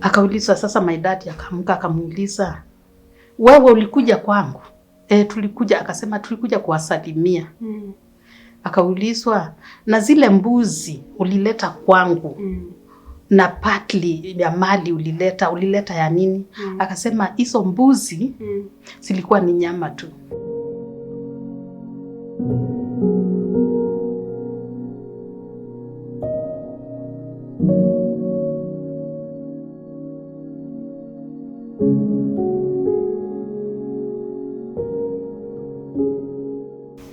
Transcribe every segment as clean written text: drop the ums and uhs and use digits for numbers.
Akaulizwa sasa, my dad akaamka akamuuliza, wewe ulikuja kwangu? Tulikuja. Akasema tulikuja kuwasalimia. Akaulizwa, na zile mbuzi ulileta kwangu na partly ya mali ulileta ya nini? Akasema hizo mbuzi zilikuwa ni nyama tu.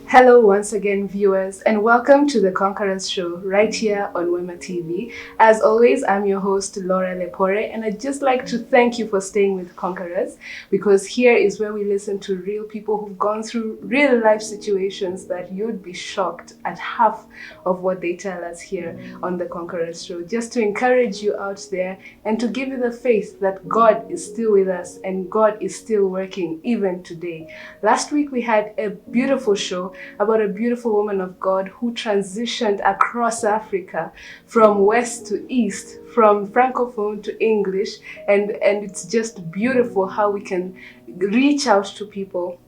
Hello once again, viewers, and welcome to the Conquerors show right here on Wema TV. As always, I'm your host, Laura Lepore, and I'd just like to thank you for staying with Conquerors, because here is where we listen to real people who've gone through real life situations that you'd be shocked at half of what they tell us here on the Conquerors show, just to encourage you out there and to give you the faith that God is still with us and God is still working even today. Last week we had a beautiful show about a beautiful woman of God who transitioned across Africa from west to east, from Francophone to English, and it's just beautiful how we can reach out to people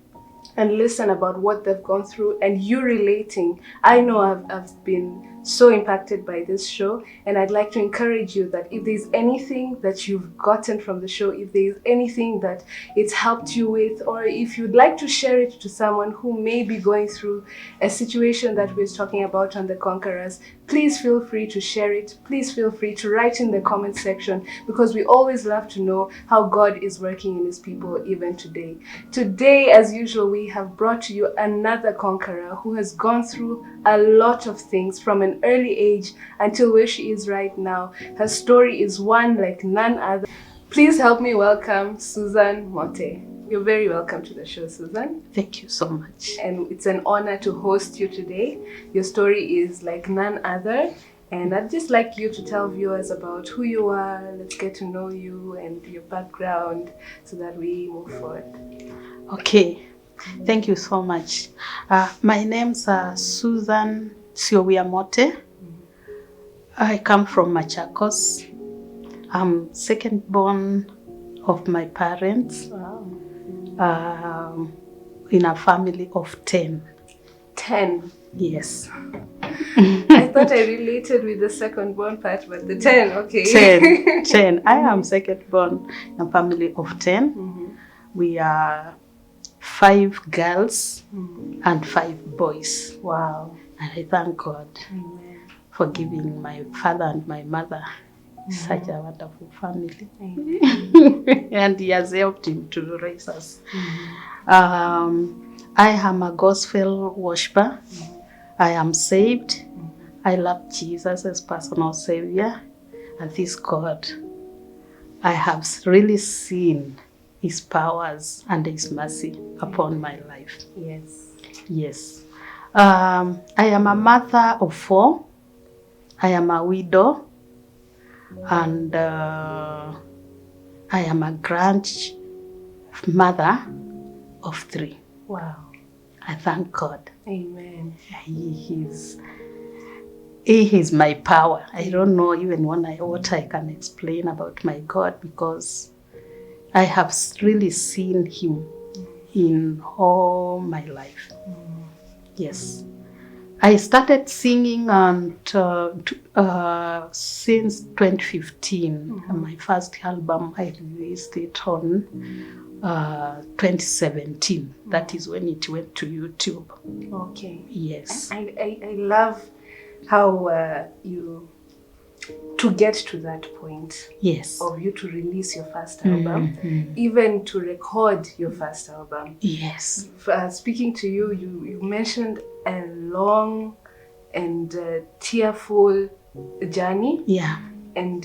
and listen about what they've gone through and you relating. I know I've been so impacted by this show, and I'd like to encourage you that if there's anything that you've gotten from the show, if there's anything that it's helped you with, or if you'd like to share it to someone who may be going through a situation that we're talking about on the Conquerors, please feel free to share it. Please feel free to write in the comment section, because we always love to know how God is working in his people even today. Today, as usual, we have brought to you another conqueror who has gone through a lot of things from an early age until where she is right now. Her story is one like none other. Please help me welcome Susan Mote. You're very welcome to the show, Susan. Thank you so much. And it's an honor to host you today. Your story is like none other. And I'd just like you to tell viewers about who you are. Let's get to know you and your background so that we move forward. Okay. Thank you so much. My name's Susan Mote. I come from Machakos. I'm second born of my parents. Wow. In a family of 10. 10? Yes. I thought I related with the second born part, but the 10, okay. 10. I am second born in a family of 10. We are 5 girls and 5 boys. Wow. And I thank God for giving my father and my mother such a wonderful family. And he has helped him to raise us. I am a gospel worshiper. I am saved. I love Jesus as personal savior. And this God, I have really seen his powers and his mercy upon my life. Yes. Yes. I am a mother of 4. I am a widow. And I am a grandmother of 3. Wow. I thank God. Amen. He is my power. I don't know even what I can explain about my God, because I have really seen him in all my life. Yes. I started singing since 2015. My first album, I released it on 2017. That is when it went to YouTube. Okay. Yes. I love how to get to that point. Yes. Of you to release your first album, even to record your first album. Yes. Speaking to you, you mentioned a long and tearful journey. Yeah. And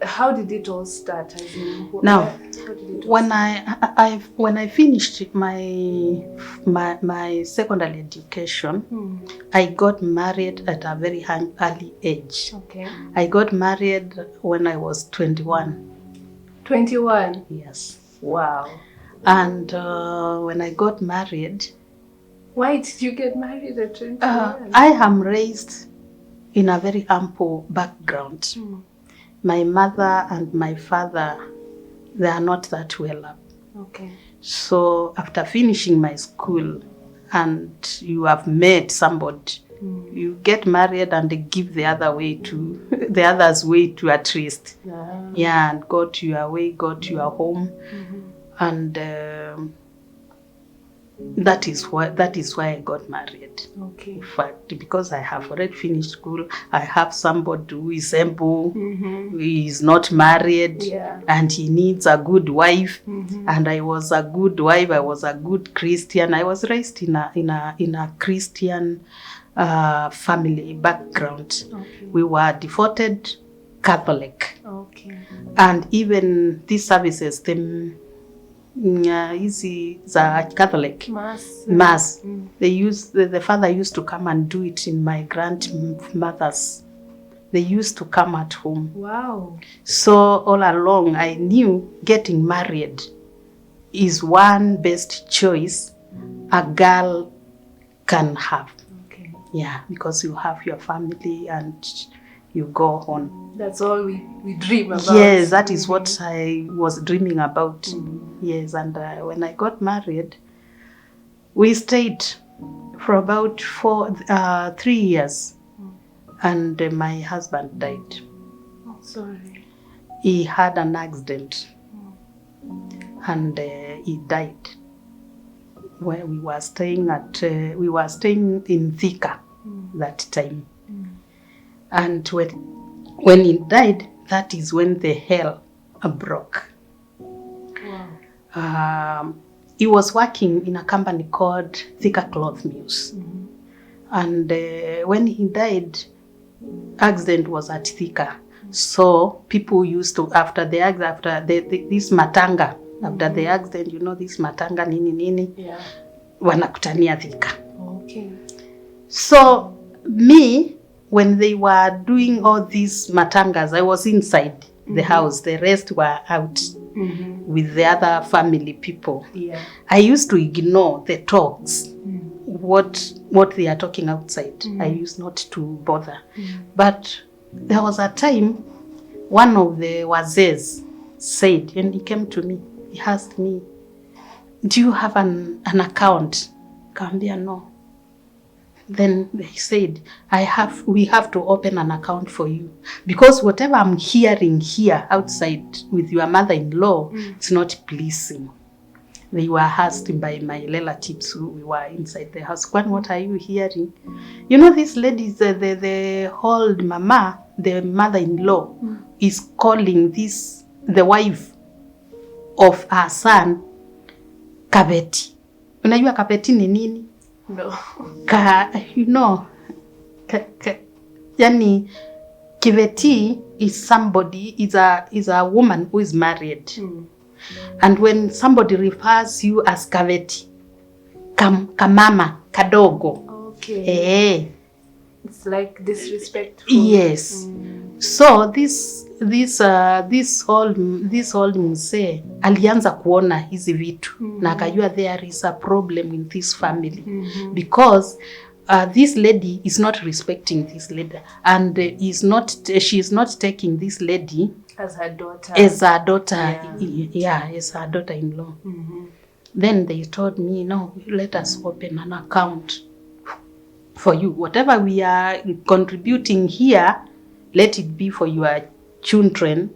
how did it all start? As in, now, how did it all when I finished my secondary education, I got married at a very early age. Okay. I got married when I was 21. 21? Yes. Wow. And when I got married... Why did you get married at 21? I am raised in a very ample background. my mother and my father, they are not that well up. Okay. So after finishing my school and you have met somebody, you get married and they give the other way to the other's way to at least. Yeah, and go to your way, go to your home. And that is why I got married. Okay. In fact, because I have already finished school, I have somebody who is able, who is not married, and he needs a good wife. And I was a good wife. I was a good Christian. I was raised in a Christian family background. Okay. We were devoted Catholic. Okay. And even these services, them easy the Catholic mass. They used the father used to come and do it in my grandmother's. They used to come at home. Wow. So all along I knew getting married is one best choice a girl can have. Okay. Yeah, because you have your family and you go on. That's all we dream about. Yes, that is what I was dreaming about. Yes, and when I got married, we stayed for about 3 years, and my husband died. Oh, sorry. He had an accident, and he died. Where we were staying in Thika that time. And when he died, that is when the hell broke. Wow. He was working in a company called Thika Cloth Mills. And when he died, accident was at Thika. So people used to, after this matanga, after the accident, you know, this matanga nini, wanakutania Thika. Okay. So me, when they were doing all these matangas, I was inside the house. The rest were out with the other family people. Yeah. I used to ignore the talks, what they are talking outside. I used not to bother. But there was a time, one of the wazes said, and he came to me, he asked me, do you have an account? Kambia, no. Then they said, we have to open an account for you. Because whatever I'm hearing here outside with your mother-in-law, it's not pleasing. They were asked by my relatives who were inside the house, what are you hearing? You know, these ladies, the old mama, the mother-in-law, is calling the wife of her son, Kabeti. Unajua Kabeti ni nini? No. Yani, Kiveti is somebody, is a woman who is married. And when somebody refers you as Kaveti, kamama, kadogo. Okay. It's like disrespectful. Yes. So this old mzee alianza kuona hizi vitu na akajua there is a problem in this family because this lady is not respecting this lady and she is not taking this lady as her daughter. As her daughter-in-law. Then they told me, no, let us open an account for you. Whatever we are contributing here, let it be for your children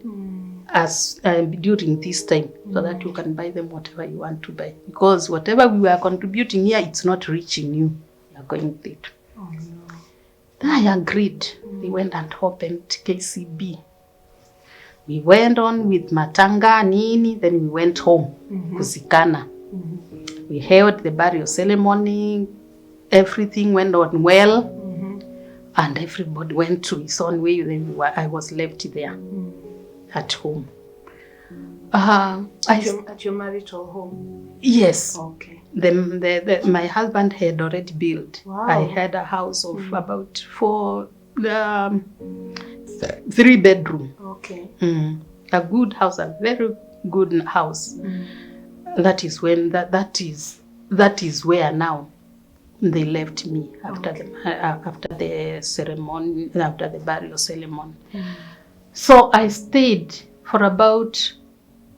as during this time, so that you can buy them whatever you want to buy. Because whatever we are contributing here, it's not reaching you. You are going there. Oh, no. Then I agreed. We went and opened KCB. We went on with matanga nini, then we went home, kuzikana. We held the burial ceremony. Everything went on well, and everybody went to his own way. Then I was left there at home. At your marital home? Yes. Okay. My husband had already built. Wow. I had a house of about 3 bedroom. Okay. A good house, a very good house. That is when that is where now they left me after the ceremony, after the burial ceremony. So I stayed for about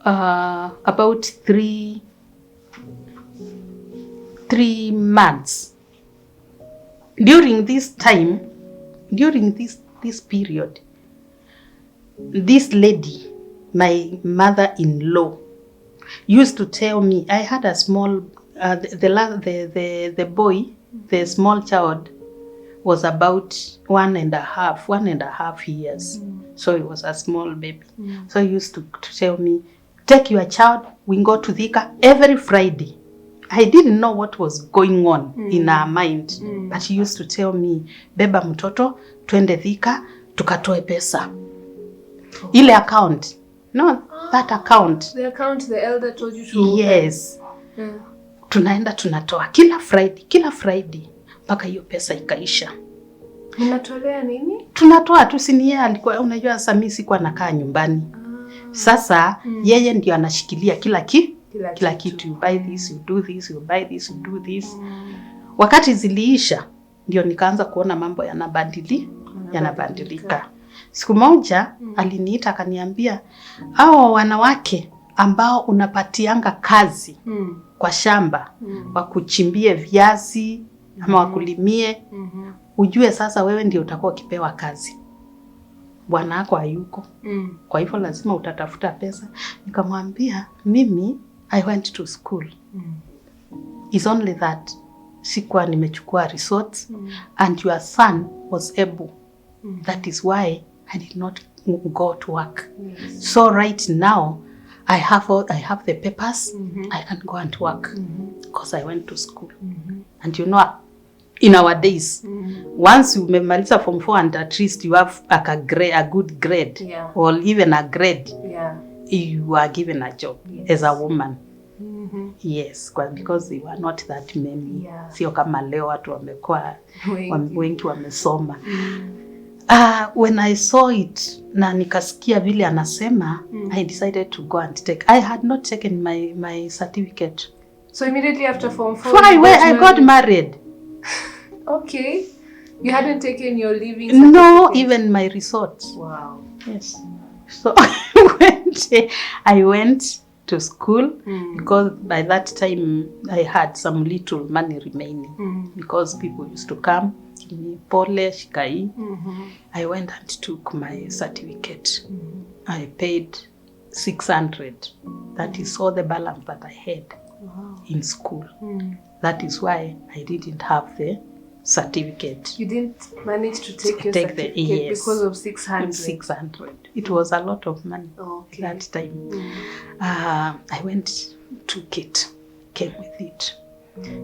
3 months. During this time, during this period, this lady, my mother-in-law, used to tell me, I had a small, the boy, the small child, was about 1.5 years. So he was a small baby. So he used to tell me, take your child, we go to Thika every Friday. I didn't know what was going on in her mind. But he used to tell me, beba mtoto, twende Thika, tukatoe pesa. Ile account. No, that account. The account the elder told you to open. Yes. Tunaenda tunatoa kila Friday. Mpaka hiyo pesa ikaisha. Mnatolea nini? Tunatoa tu, si yeye alikuwa, unajua sasa mimi sikuwa nakaa nyumbani. Sasa yeye ndio anashikilia kila kitu. You buy this, you do this, you buy this, you do this. Wakati ziliisha ndio nikaanza kuona mambo yanabadilika. Siku moja aliniita akaniambia, hao wanawake ambao unapatianga kazi kwa shamba, wakuchimbie viazi ama wakulimie, ujue sasa wewe ndio utakuwa ukipewa kazi. Bwana wako hayuko. Kwa hivyo lazima utatafuta pesa. Nikamwambia, mimi I went to school. It's only that sikuwa nimechukua resorts and your son was able. That is why I did not go to work. So right now I have the papers. I can go and work because I went to school. And you know, in our days, once you memaliza Form 4 and at least you have a good grade, or even a grade, you are given a job as a woman. Yes, because they were not that many. Sio kama leo watu wamekuwa wengi wamesoma. When I saw it na nikasikia vile anasema, I decided to go and take. I had not taken my certificate. So immediately after Form 4, I got married. Okay. You hadn't taken your leaving certificate? No, even my results. Wow. Yes. So I went to school because by that time I had some little money remaining because people used to come, give me pole, shikai. I went and took my certificate. I paid 600. That is all the balance that I had in school. That is why I didn't have the certificate. You didn't manage to take your certificate because of 600? 600. It was a lot of money that time. I went, took it, came with it.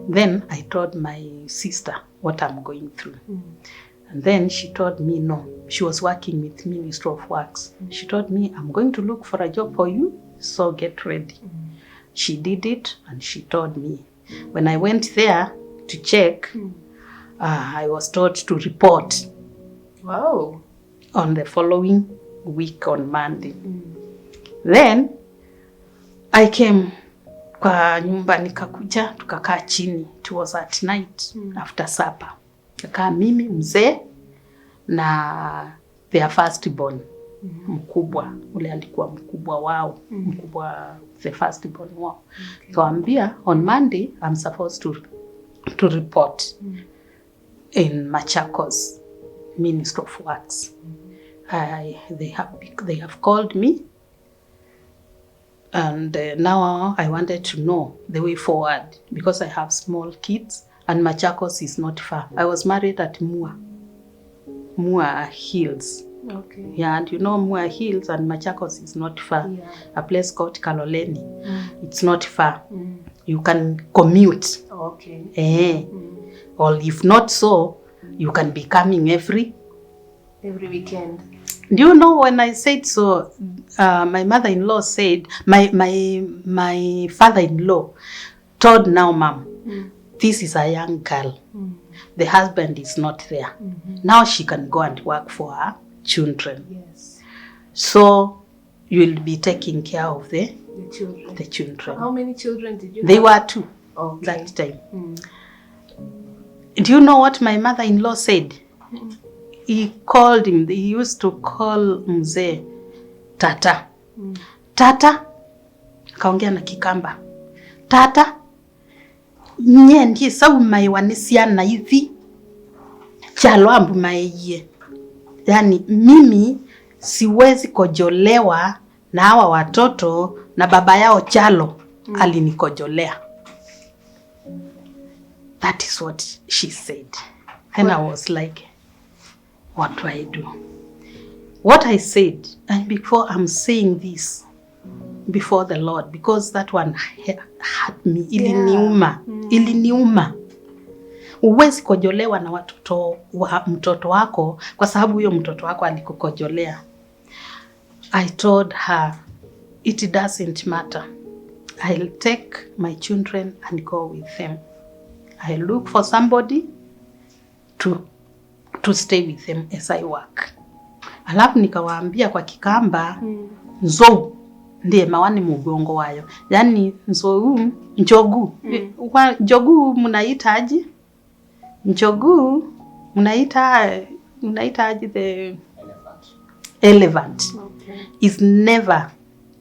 Then I told my sister what I'm going through. And then she told me no. She was working with Ministry of Works. She told me, I'm going to look for a job for you, so get ready. She did it and she told me. When I went there to check, I was told to report. Wow. On the following week on Monday. Then I came kwa nyumba, nikakuja, tukakaa chini. It was at night after supper. Tukakaa mimi, mzee na their firstborn, mkubwa, ule alikuwa mkubwa wao, mkubwa, the firstborn wao. Kaambia, on Monday I'm supposed to report in Machakos Ministry of Works. They have called me, and now I wanted to know the way forward because I have small kids and Machakos is not far. I was married at Mua Hills. Okay. Yeah, and you know Mua Hills and Machakos is not far. A place called Kaloleni. It's not far. You can commute. Okay. Or if not so, you can be coming every weekend. Do you know when I said so, my mother-in-law said, my father-in-law told now, Mom, this is a young girl. The husband is not there. Now she can go and work for her children. Yes. So you will be taking care of the children. How many children did you have? They were 2 that time. Do you know what my mother-in-law said? he called him, he used to call mzee tata. Tata, kaongea na Kikamba. Tata, nye ndiye saumai wanisiana hivi. Chalo ambu maeye. Yani mimi siwezi kojolewa na hawa watoto na baba yao Chalo alinikojolea. That is what she said. And I was like, what do I do? What I said, and before I'm saying this before the Lord, because that one hurt me. Iliniuma. Uwezi kojolewa na watoto wa mtoto wako kwa sababu huyo mtoto wako alikukojolea. I told her, it doesn't matter. I'll take my children and go with them. I'll look for somebody to stay with them as I work. Alafu nikawaambia kwa Kikamba, nzou ndiye mawani mugongo wayo. Yani nzou, njogu. Njogu munaita aje? Njogu munaita aje the elephant. Okay. Is never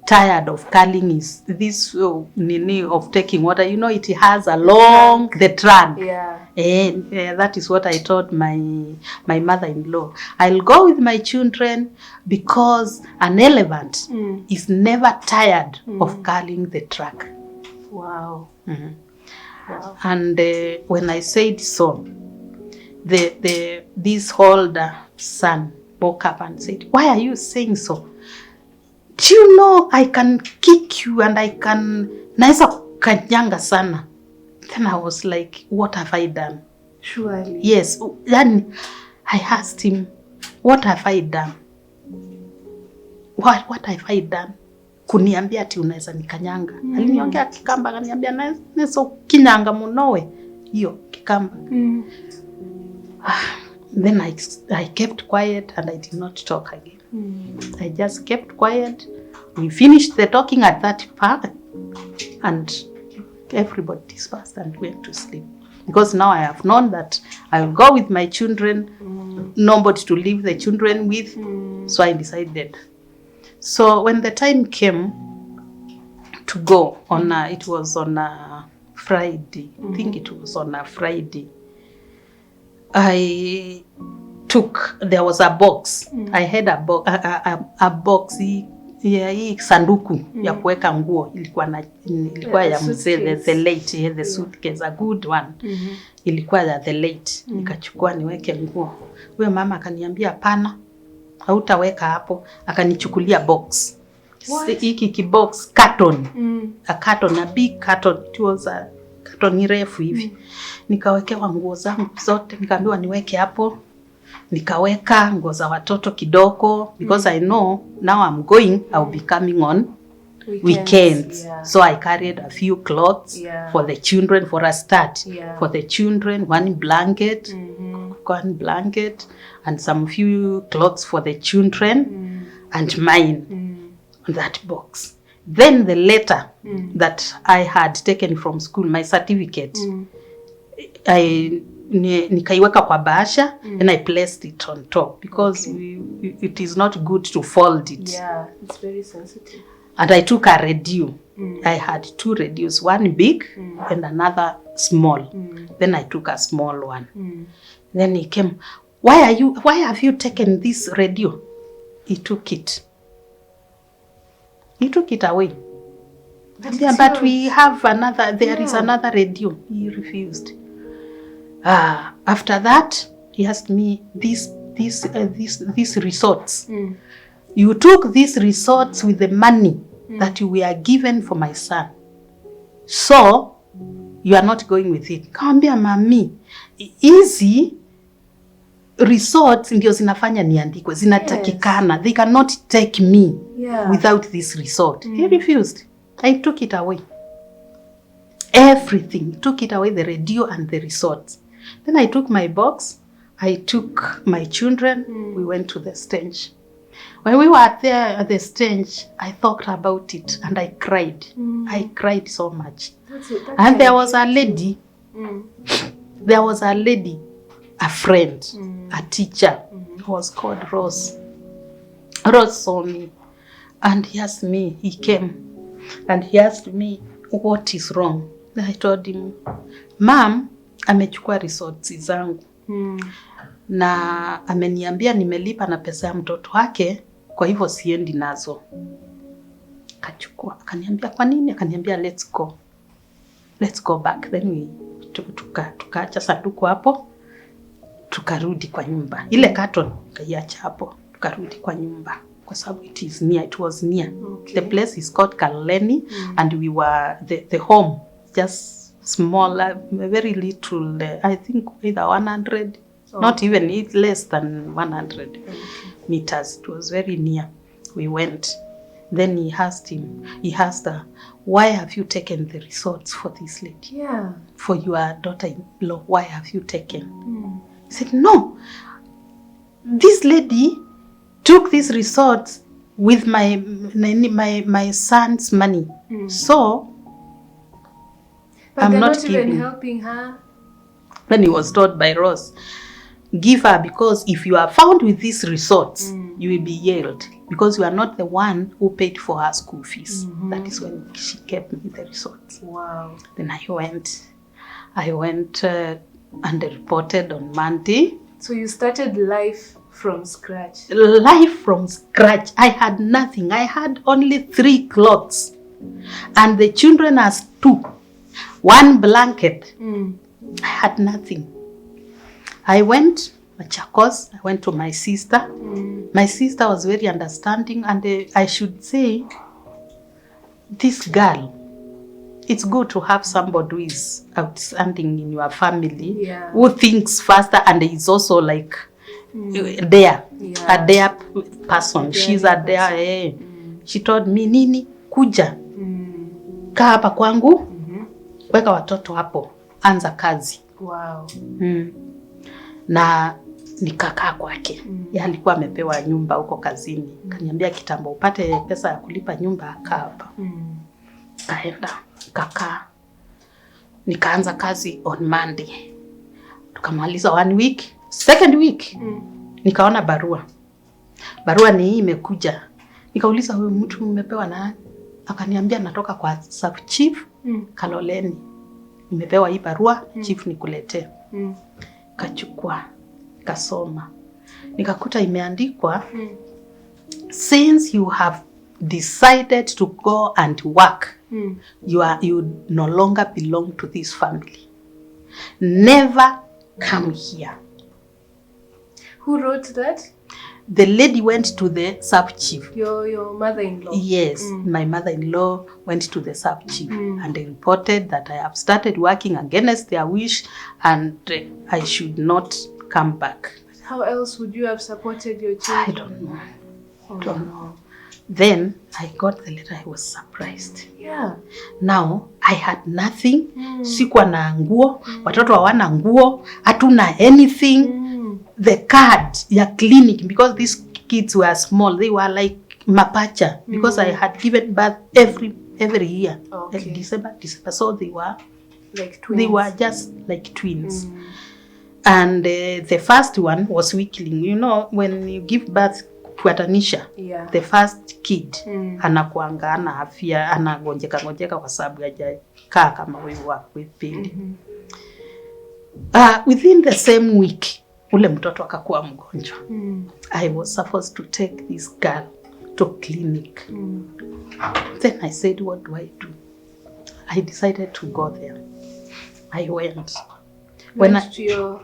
tired of curling this nini of taking water. You know, it has a long the trunk. Yeah. And that is what I told my mother-in-law. I'll go with my children because an elephant is never tired of curling the track. Wow. Wow. And when I said so, this older son woke up and said, "Why are you saying so? Do you know I can kick you and I can naisa kanyanga sana?" Then I was like, what have I done? Surely. Yes. Then I asked him, what have I done? What have I done? Kuniambia ati unaweza nikanyanga. Aliniongea Kikamba, akaniambia naeza kinyanga munowe. Hiyo Kikamba. Then I kept quiet and I did not talk again. I just kept quiet. We finished the talking at that part and everybody dispersed and went to sleep. Because now I have known that I will go with my children, nobody to leave the children with. So I decided. So when the time came to go on, it was on a Friday. I think it was on a Friday. I took, there was a box. I had a box, hii sanduku ya kuweka nguo ilikuwa ya mzee the late, the suitcase, a good one. Ilikuwa ya the late. Nikachukua niweke nguo. Huyo mama akaniambia hapana, hautaweka hapo. Akanichukulia box. Hiki kibox carton. A carton, a big carton. It was a carton refu hivi. Nikawekewa nguo zangu zote, nikaambiwa niweke hapo. Nikaweka nguo za watoto kidogo because I know now I'm going, I'll be coming on weekends. Yeah. So I carried a few clothes for the children for a start. Yeah. For the children, one blanket and some few clothes for the children and mine on that box. Then the letter that I had taken from school, my certificate, nikaiweka kwa bahasha and I placed it on top because it is not good to fold it. Yeah, it's very sensitive. And I took a radio. I had 2 radios, one big and another small. Then I took a small one. Then he came, why have you taken this radio? He took it. He took it away. But we have another, there is another radio. He refused. After that, he asked me, these resorts. You took these resorts with the money that you were given for my son. So, you are not going with it. Kaambia mami, easy resorts ndio zinafanya niandikwe. Zinatakikana. They cannot take me without this resort. He refused. I took it away. Everything. Took it away, the radio and the resorts. Then I took my box. I took my children. We went to the stage. When we were there at the stage, I thought about it and I cried. I cried so much. And there was a lady. There was a lady. a friend, a teacher, who was called Rose. Rose saw me and he asked me, he came and he asked me, what is wrong? I told him, Mom, amechukua results zangu. Na ameniambia nimelipa na pesa ya mtoto wake, kwa hivyo siendi nazo. Kachukua, akaniambia kwa nini? Akaniambia let's go back. Then we tukaacha sanduku hapo, tukarudi kwa nyumba. Ile carton kaiacha hapo, tukarudi kwa nyumba kwa sababu it was near. Okay. The place is called Kaleni and we were the home just small, very little, I think either 100, not even, it's less than 100 meters. It was very near. We went. Then he asked her, why have you taken the results for this lady? Yeah. For your daughter-in-law, why have you taken? He said, no, this lady took these results with my son's money. So, but I'm they're not not giving. even helping her. Then he was told by Rose, give her, because if you are found with these results, you will be yelled, because you are not the one who paid for her school fees. That is when she gave me the results. Wow. Then I went and reported on Monday. So you started life from scratch? Life from scratch. I had nothing. I had only 3 clothes. And the children has 2. 1 blanket. I had nothing. I went Machakos. I went to my sister. My sister was very understanding, and I should say, this girl, it's good to have somebody who is outstanding in your family, who thinks faster and is also like a dare person. She's a dare. She told me, Nini, kuja, kaa hapa kwangu, weka watoto hapo, anza kazi. Wow. Na nikakaa kwake. Yeye alikuwa amepewa nyumba huko kazini. Kaniambia kitambo upate pesa ya kulipa nyumba, kaa hapa. Kaenda, kakaa. Nikaanza kazi on Monday. Tukamaliza 1 week. Second week, nikaona barua. Barua ni hii imekuja. Nikauliza, huyu mtu umepewa na? Akaniambia natoka kwa sub chief Kaloleni. Nimepewa hii barua, chief nikuletee. Kachukua, kasoma. Nikakuta imeandikwa, since you have decided to go and work, you no longer belong to this family. Never come here. Who wrote that? The lady went to the sub-chief. Your mother-in-law? Yes, my mother-in-law went to the sub-chief and they reported that I have started working against their wish and I should not come back. How else would you have supported your children? I don't know. Don't know. Then I got the letter. I was surprised. Yeah. Now I had nothing. Sikuwa na nguo. Watoto hawana nguo. Hatuna anything. The card ya clinic, because these kids were small, they were like mapacha, because I had given birth every year. Okay. Like December. So they were like twins. They were just like twins. And the first one was weakling. You know, when you give birth kuatanisha, the first kid anakuanga ana afya, anagonjeka kwa sababu hajakaa kama wewe wa pili. Within the same week, ule mtoto akakuwa mgonjwa. I was supposed to take this girl to clinic. Then I said, what do I do? I decided to go there. I went. To your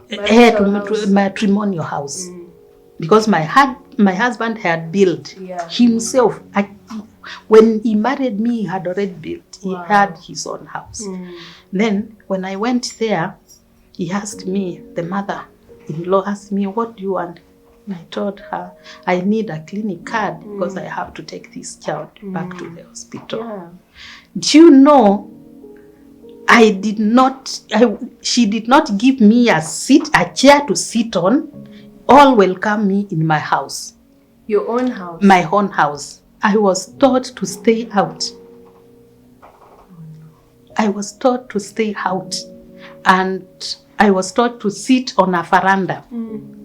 matrimonial house. Because my husband had built himself. When he married me, he had already built. He had his own house. Then when I went there, he asked me, the mother-in-law asked me, what do you want? And I told her, I need a clinic card because I have to take this child back to the hospital. Yeah. Do you know, she did not give me a chair to sit on, or welcome me in my house. Your own house? My own house. I was taught to stay out. I was taught to stay out. And I was taught to sit on a veranda.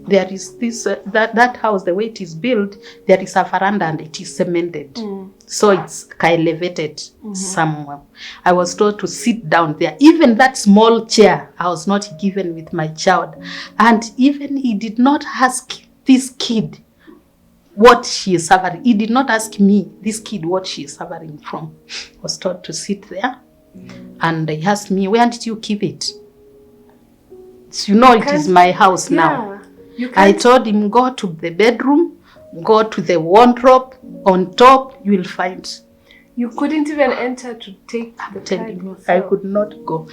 There is this, that house, the way it is built, there is a veranda and it is cemented. So it's elevated somewhere. I was taught to sit down there. Even that small chair, I was not given with my child. And even he did not ask this kid what she is suffering. He did not ask me, this kid, what she is suffering from. I was taught to sit there. And he asked me, where did you keep it? So, it is my house now. I told him, go to the bedroom, go to the wardrobe, on top, you will find. You couldn't even enter to take the time. I could not go.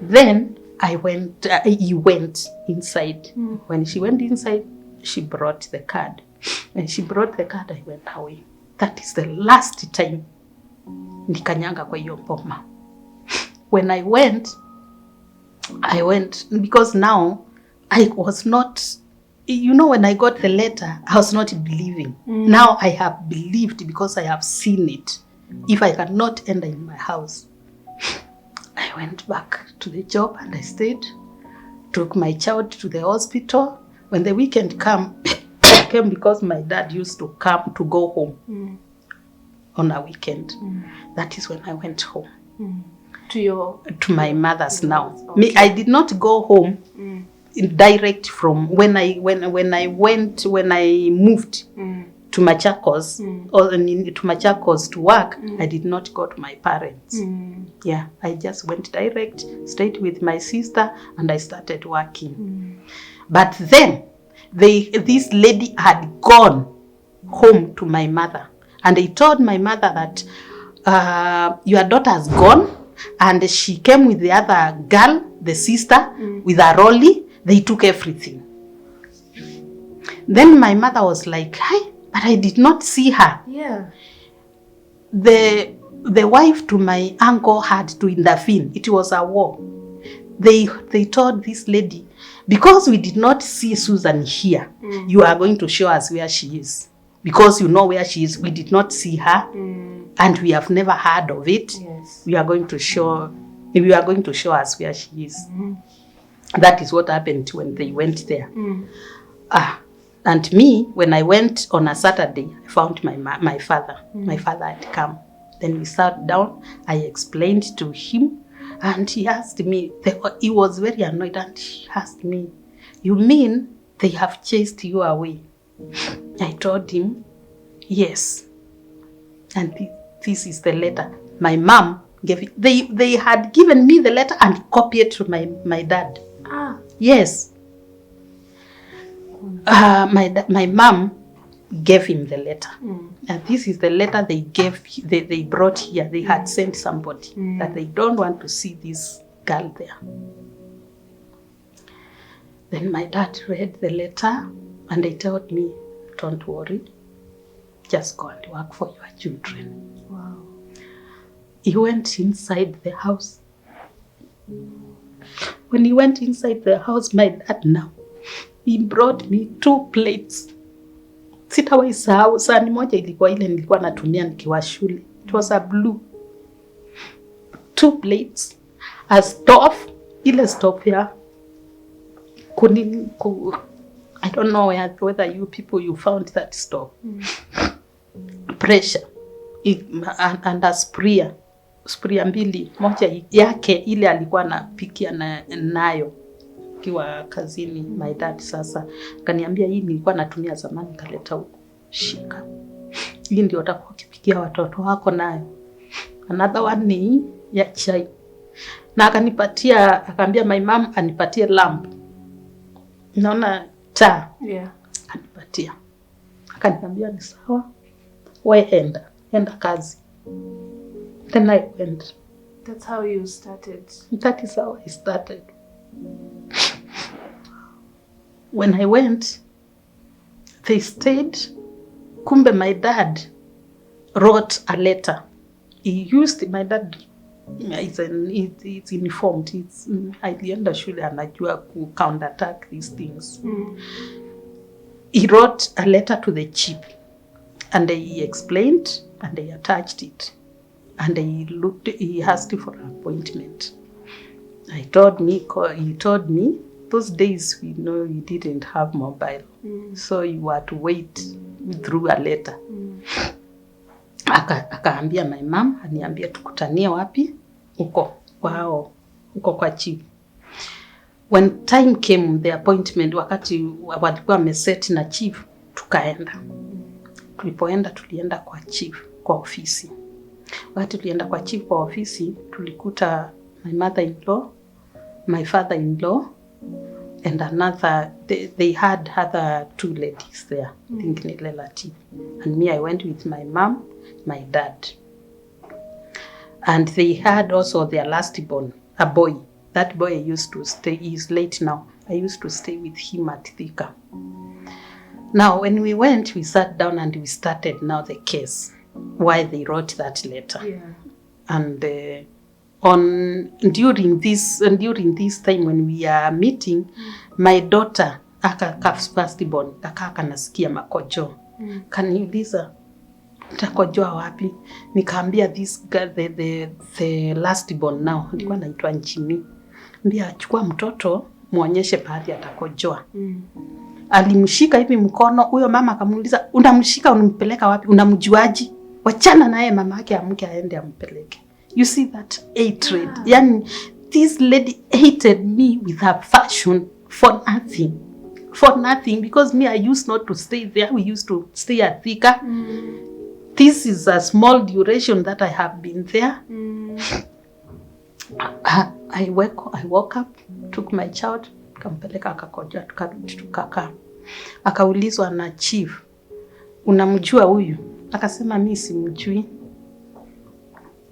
Then I went, he went inside. When she went inside, she brought the card. When she brought the card, I went away. That is the last time nikanyanga kwa hiyo boma. When I went because now I was not, when I got the letter, I was not believing. Now I have believed because I have seen it. If I cannot enter in my house, I went back to the job and I stayed, took my child to the hospital. When the weekend came because my dad used to come to go home on a weekend. That is when I went home. To my mother's now. Okay. Me, I did not go home direct from when I moved to Machakos or to Machakos to work. I did not go to my parents. Yeah, I just went direct, stayed with my sister, and I started working. But then this lady had gone home to my mother, and they told my mother that your daughter has gone. And she came with the other girl, the sister, with a rolly. They took everything. Then my mother was like, hi, but I did not see her. Yeah. The wife to my uncle had to intervene. It was a war. They told this lady, because we did not see Susan here, you are going to show us where she is. Because you know where she is, we did not see her. And we have never heard of it. Yes. You are going to show us where she is. That is what happened when they went there. And me, when I went on a Saturday, I found my father. My father had come. Then we sat down. I explained to him, and he asked me. He was very annoyed, and he asked me, "You mean they have chased you away?" I told him, "Yes." And this is the letter. My mom gave it. They had given me the letter and copied it to my dad. Yes. My mom gave him the letter. And this is the letter they brought here. They had sent somebody that they don't want to see this girl there. Then my dad read the letter and they told me, don't worry, just go and work for your children. Wow. He went inside the house. When he went inside the house, my dad now, he brought me 2 plates. Sitawahi sahau, sahani moja ilikuwa ile nilikuwa natumia nikiwa shule. It was a blue. 2 plates. A stove, ile stove ya I don't know whether you people you found that stove. Pressure. And a sprayer. Sprayer mbili, moja yake ile alikuwa anapikia nayo kiwa kazini. My dad sasa kaniambia, hii nilikuwa natumia zamani, kaleta huko, shika. Hii ndio utakuwa ukipikia watoto wako nayo. Another one ni ya chai. Na akanipatia, akaambia my mom anipatie lamp. Naona taa. Yeah. Akanipatia. Akaniambia ni sawa. Wewe enda kazi. Then I went. That's how you started. That is how I started. When I went, they stayed. Kumbe my dad wrote a letter. My dad it's informed. Alienda shule anajua ku counterattack these things. He wrote a letter to the chief and he explained and they attached it. And he asked for an appointment. He told me those days we know you didn't have mobile. So you had to wait through a letter. Akaambia my mom, aniambia tukutanie wapi? Uko kwa chief. When time came, the appointment, wakati walikuwa wameset na chief, tukaenda. Tulienda kwa chief kwa ofisi. Wakati tulienda kwa chief kwa ofisi, tulikuta my mother-in-law, my father-in-law, and another, they had other 2 ladies there, I think ni relative. And me, I went with my mom, my dad. And they had also their last born, a boy. That boy used to stay, he's late now. I used to stay with him at Thika. Now, when we went, we sat down and we started now the case, why they wrote that letter. Yeah. And during this time when we are meeting, my daughter, firstborn, kanasikia makojo. Kaniuliza, utakojoa wapi? Nikaambia this girl, the last born now, alikuwa anaitwa Njimi. Mbia chukua mtoto, muonyeshe pahali atakojoa. Alimshika hivi mkono, huyo mama akamuuliza, unamshika unampeleka wapi? Unamjuaji? Wachana naye, mama yake amke aende ampeleke. You see that hatred. Yani, this lady hated me with her passion for nothing. For nothing, because me, I used not to stay there. We used to stay at Thika. This is a small duration that I have been there. I woke up, took my child, kampeleka akakojoa, tukarudi tukakaa. Akaulizwa na chief, unamjua huyu? Akasema mimi simjui.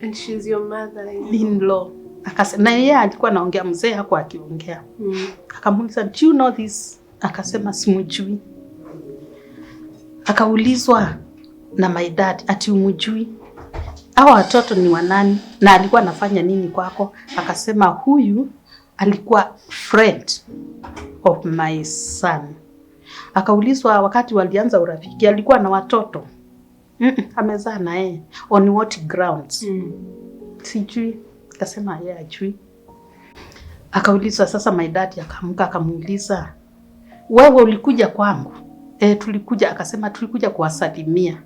And she's your mother-in-law. Akasema, na yeye alikuwa anaongea, mzee hakuwa akiongea. Akamuuliza, do you know this? Akasema simjui. Akaulizwa na my dad, ati umjui? Hao watoto ni wanani? Na alikuwa anafanya nini kwako? Akasema huyu alikuwa friend of my son. Akaulizwa wakati walianza urafiki, alikuwa na watoto? Amezaa na yeye. On what grounds? Sijui. Akasema yeye ajui. Akaulizwa sasa, my dad akaamka akamuuliza, wewe ulikuja kwangu? Tulikuja. Akasema tulikuja kuwasalimia.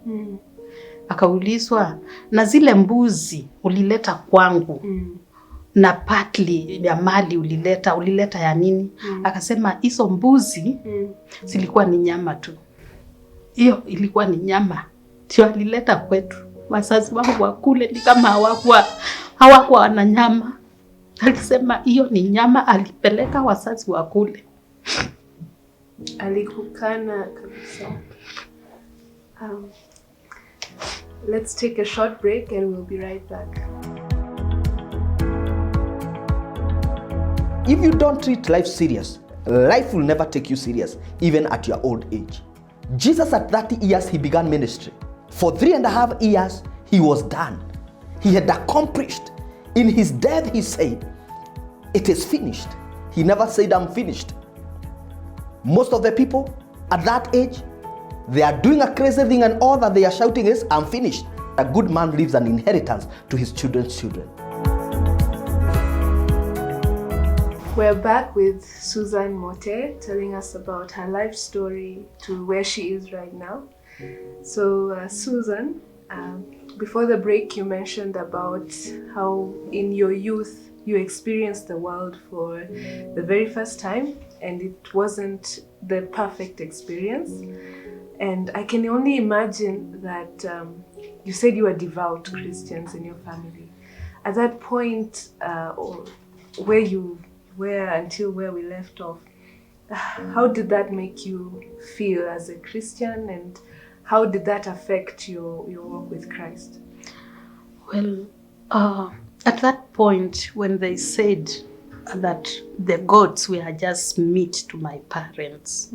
Akaulizwa, na zile mbuzi ulileta kwangu na partly ya mali ulileta ya nini? Akasema hizo mbuzi zilikuwa ni nyama tu. Hiyo ilikuwa ni nyama. Sio alileta kwetu. Wazazi wangu wa kule ni kama hawakuwa na nyama. Alisema hiyo ni nyama, alipeleka wazazi wa kule. Alikukana kabisa. Let's take a short break and we'll be right back. If you don't treat life serious, life will never take you serious, even at your old age. Jesus at 30 years, he began ministry. For 3.5 years, he was done. He had accomplished. In his death, he said, it is finished. He never said, I'm finished. Most of the people at that age, they are doing a crazy thing and all that they are shouting is, I'm finished. A good man leaves an inheritance to his children's children. We're back with Susan Mote telling us about her life story to where she is right now. So Susan, before the break you mentioned about how in your youth you experienced the world for the very first time and it wasn't the perfect experience. And I can only imagine that you said you were devout Christians in your family. At that point, or where you were until where we left off, how did that make you feel as a Christian, and how did that affect your walk with Christ? Well, at that point when they said that the gods were just meat to my parents,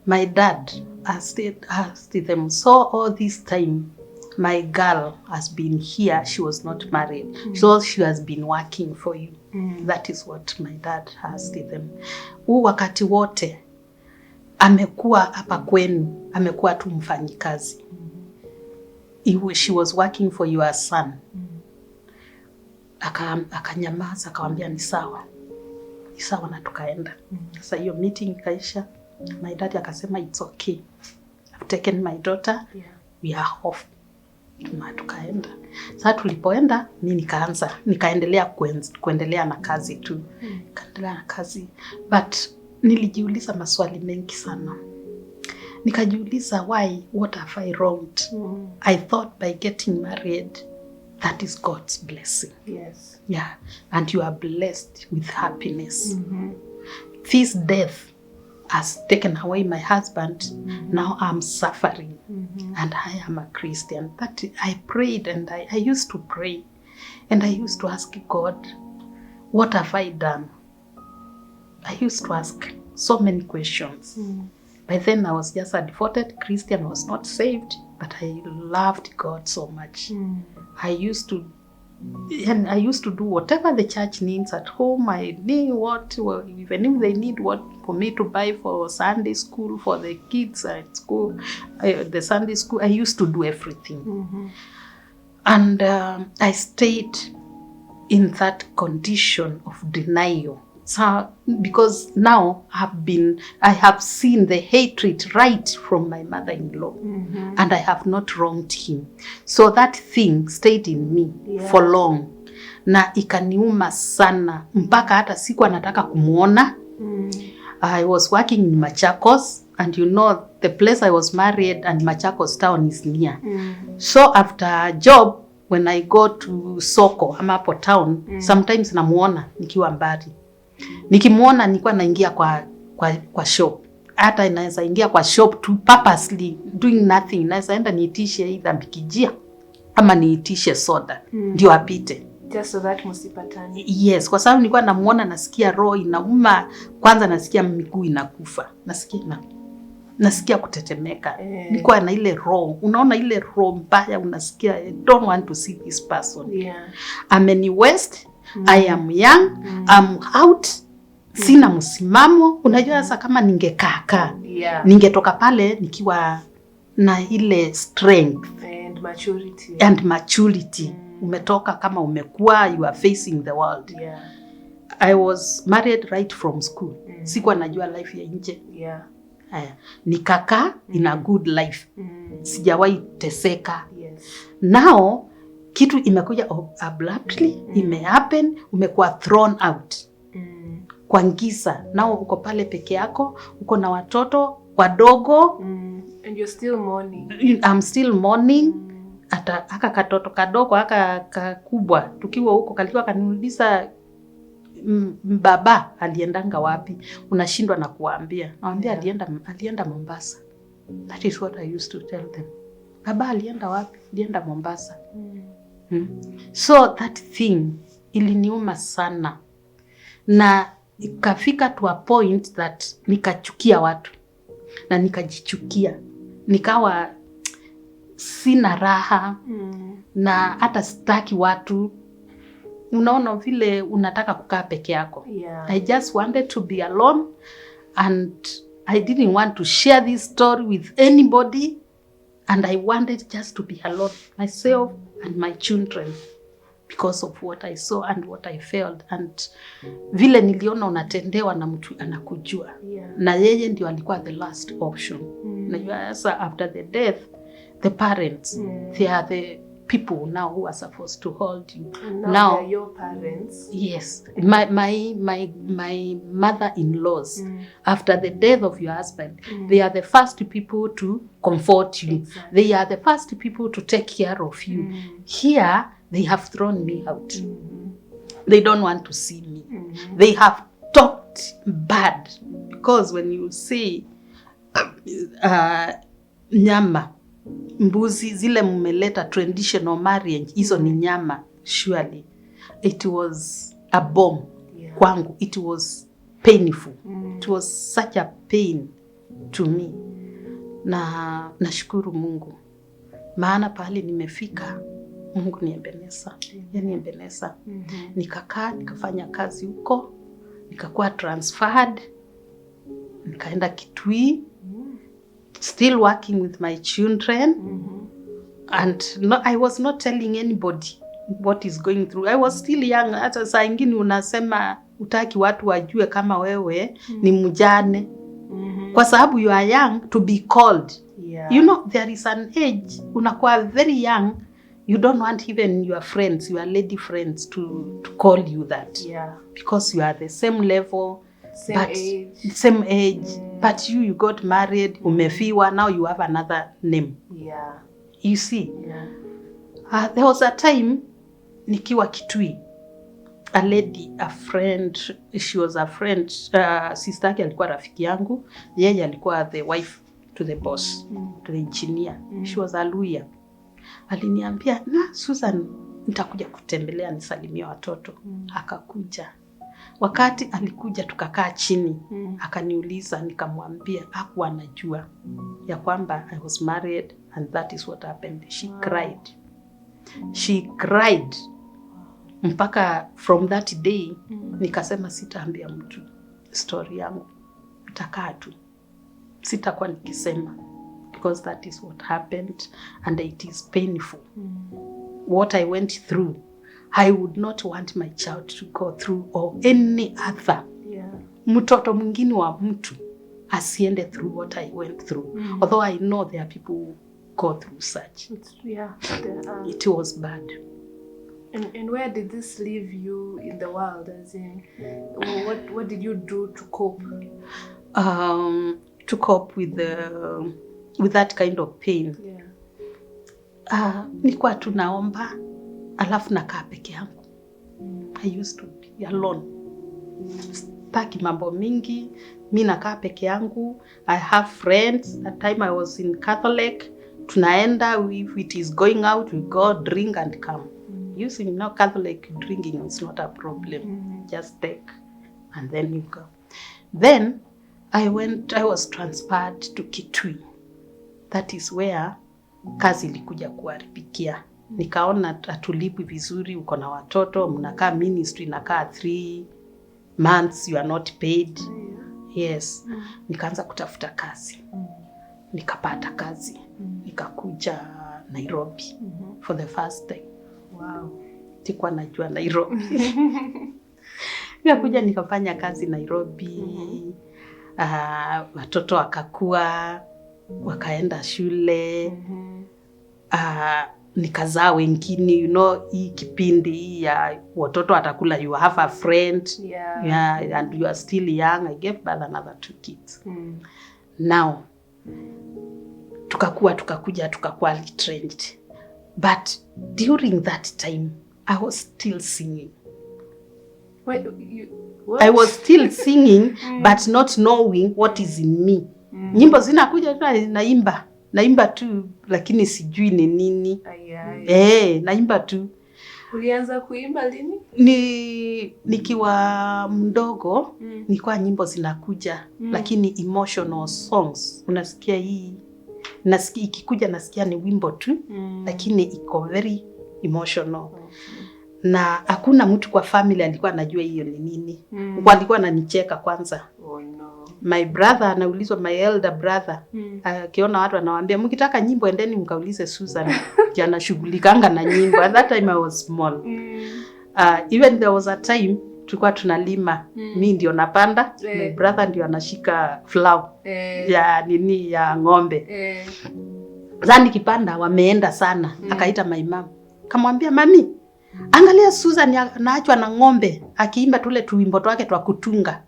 my dad asked them, so all this time my girl has been here, she was not married, so she has been working for you. That is what my dad asked them. Wakati wote amekuwa hapa kwenu, amekuwa tu mfanyikazi. She was working for your son. akanyamaza, akawambia ni sawa na tukaenda. Sasa hiyo meeting ikaisha, my dad akasema it's okay, I've taken my daughter, we are off. Tukaenda. Sasa tulipoenda mimi nikaendelea kuendelea na kazi tu. Nikaendelea na kazi, but nilijiuliza maswali mengi sana. Nikajiuliza what have I wronged? I thought by getting married, that is God's blessing. Yes. Yeah, and you are blessed with happiness. This death has taken away my husband. Now I'm suffering, and I am a Christian. That I prayed, and I used to pray, and I used to ask God, what have I done? I used to ask so many questions. By then I was just a devoted Christian, was not saved, but I loved God so much. I used to do whatever the church needs at home. I knew even if they need what for me to buy for Sunday school, for the kids at school, the Sunday school, I used to do everything. And I stayed in that condition of denial. So, because now I have seen the hatred right from my mother-in-law, and I have not wronged him. So that thing stayed in me for long. Na ikaniuma sana mpaka hata siku anataka kumuona. I was working in Machakos, and you know the place I was married and Machakos town is near. So after a job, when I go to soko ama hapo town, sometimes namuona nikiwa mbali. Nikimuona nilikuwa naingia kwa shop. Hata inaweza ingia kwa shop to purposely doing nothing. Naweza enda niitishe either mbikijia ama niitishe soda ndio apite. Just so that msipatane. Yes, kwa sababu nilikuwa namuona nasikia roho inauma, kwanza nasikia miguu inakufa. Nasikia kutetemeka. Nilikuwa na ile roho. Unaona ile roho mbaya, unasikia I don't want to see this person. I'm in West. I am young, I'm out, sina msimamo. Unajua sasa kama ningekaa, ningetoka pale nikiwa na ile strength and maturity. Umetoka kama umekuwa, you are facing the world. I was married right from school. Sikuwa najua life ya nje. Nikakaa in a good life. Sijawahi teseka. Now kitu imekuja abruptly, imehappen, umekuwa thrown out. Kwa giza. Nao uko pale peke yako, uko na watoto wadogo. And you're still mourning. I'm still mourning. Aka katoto kadogo, aka kakubwa, tukiwa huko kalikuwa kaniuliza baba aliendanga wapi? Unashindwa na kuambia. Naambia alienda Mombasa. That is what I used to tell them. Baba alienda wapi? Alienda Mombasa. So that thing iliniuma sana, na ikafika to a point that nikachukia watu na nikajichukia, nikawa sina raha na hata sitaki watu. Unaona vile unataka kukaa peke yako. I just wanted to be alone, and I didn't want to share this story with anybody, and I wanted just to be alone, myself and my children, because of what I saw and what I felt. And vile niliona unatendewa na mtu anakujua, na yeye ndio alikuwa the last option. Najua sasa after the death, the parents, they are the people now who are supposed to hold you. Now they are your parents. Yes, my mother-in-laws. After the death of your husband, they are the first people to comfort you. Exactly. They are the first people to take care of you. Here, they have thrown me out. They don't want to see me. They have talked bad, because when you say nyama, mbuzi zile mmeleta traditional marriage, hizo ni nyama. Surely it was a bomb kwangu. It was painful. It was such a pain to me. Na nashukuru Mungu, maana pahali nimefika Mungu ni Ebeneza. Yani Ebeneza. Nikakaa, nikafanya kazi huko, nikakuwa transferred, nikaenda Kitui, still working with my children. And no, I was not telling anybody what is going through. I was still young. Hata saa ingine unasema utaki watu wajue kama wewe ni mjane. Kwa sababu you are young to be called. Yeah. You know, there is an age, unakuwa very young, you don't want even your friends, your lady friends to call you that. Yeah. Because you are the same level, same age, but you got married, umefiwa, now you have another name. Yeah. You see? Yeah. There was a time, nikiwa Kitui, a lady, a friend, she was a friend, sister yake alikuwa rafiki yangu, yeye alikuwa the wife to the boss, to the engineer. She was a lawyer. Aliniambia, Susan, nitakuja kutembelea nisalimie watoto. Akakuja. Wakati alikuja tukakaa chini, akaniuliza, nikamwambia, hakuwa anajua ya kwamba I was married and that is what happened. She cried. She cried. Mpaka from that day, nikasema sitaambia mtu story yangu. Nitakaa tu. Sitakuwa nikisema. Because that is what happened and it is painful. What I went through, I would not want my child to go through or any other. Yeah. Mtoto mwingine wa mtu asiende through what I went through. Although I know there are people who go through such. It was bad. And where did this leave you in the world? As in, what did you do to cope? To cope with that kind of pain. Yeah. Nilikuwa tunaomba, alafu nakaa peke yangu. I used to be alone. Sitaki mambo mingi, mimi nakaa peke yangu. I have friends. At time I was in Catholic. Tunaenda, if it is going out, we go drink and come. Using now Catholic drinking is not a problem. Just take and then you go. Then I was transferred to Kitui. That is where kazi ilikuja kuharibikia. Nikaona atulipwi vizuri, uko na watoto, mnakaa ministry nakaa 3 months, you are not paid. Yes. Nikaanza kutafuta kazi. Nikapata kazi. Nikakuja Nairobi for the first time. Wow. Sikuwa najua Nairobi. Nikakuja nikafanya kazi Nairobi. Watoto wakakua, wakaenda shule. Nikazaa wengine, you know, hii kipindi ya watoto watakula, you have a friend. Yeah, and you are still young. I gave birth another 2 kids. Now, tukakuwa retrenched. But during that time, I was still singing. What? I was still singing, but not knowing what is in me. Nyimbo zinakuja naimba tu, lakini sijui ni nini. Naimba tu. Ulianza kuimba lini? Nikiwa mdogo, nilikuwa nyimbo zinakuja, lakini emotional songs. Unasikia hii, ikikuja nasikia ni wimbo tu, lakini iko very emotional. Na hakuna mtu kwa family alikuwa anajua hiyo ni nini. Walikuwa ananicheka kwanza. Oh no. My brother anaulizwa, my elder brother, akiona watu anawaambia, mkitaka nyimbo endeni mkaulize Susan. Jana shughulikanga na nyimbo. At that time I was small. Even there was a time tulikuwa tunalima. Mimi ndio napanda, my brother ndio anashika flower ya ng'ombe. Zani kipanda wameenda sana. Akaita my mom. Kamwambia, mami, angalia Susan anaachwa na ng'ombe akiimba tule tuwimbo twake twa kutunga.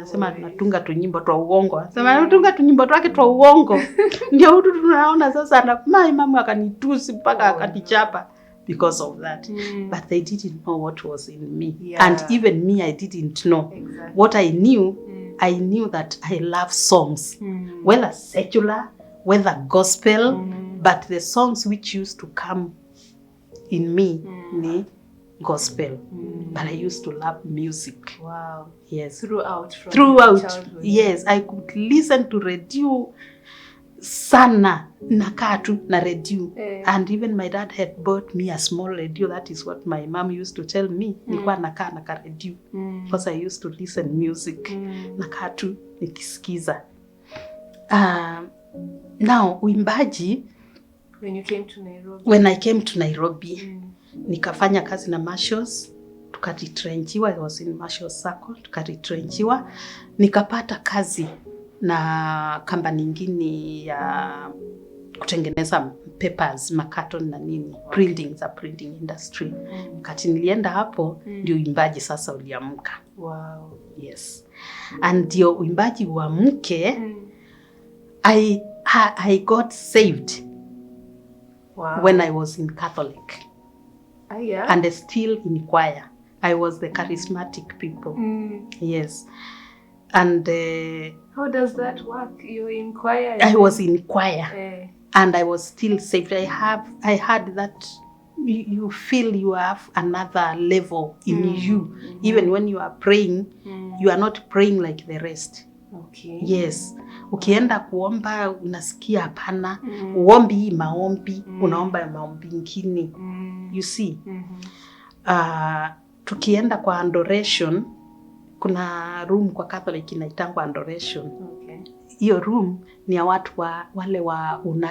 Sema tunatunga tunyimbo twa uongo. Sema tunatunga tunyimbo twake twa uongo. Ndio hutu tunaona sasa na my mom akanitusi mpaka akanichapa because of that. But they didn't know what was in me. And even me, I didn't know. What I knew that I love songs. Whether secular, whether gospel, but the songs which used to come in me ni gospel. But I used to love music. Wow. Yes. Throughout. Childhood. Yes, I could listen to radio sana, nakaa tu na radio. And even my dad had bought me a small radio. That is what my mom used to tell me. Nilikuwa nakaa na radio. Because I used to listen music. Nakaa tu nikisikiza. Now, uimbaji, when you came to Nairobi. When I came to Nairobi, nikafanya kazi na Marshals, tukaretrenchiwa. I was in Marshals Circle, tukaretrenchiwa. Nikapata kazi na kampani nyingine ya kutengeneza papers, makaton na nini, printing industry. Wakati nilienda hapo ndio uimbaji sasa uliamka. Wow. Yes. And ndio uimbaji uamke. I got saved. Wow. When I was in Catholic. Yeah. And still in choir. I was the charismatic people. Yes. And how does that work? You're in choir? I was in choir. And I was still saved. I had that, you feel you have another level in you. Even when you are praying, you are not praying like the rest. Okay. Yes. Ukienda kuomba unasikia hapana, uombi hii maombi, unaomba maombi ingine. You see? Tukienda kwa adoration, kuna room kwa Catholic inaitangwa adoration. Okay. Hiyo room ni ya watu wale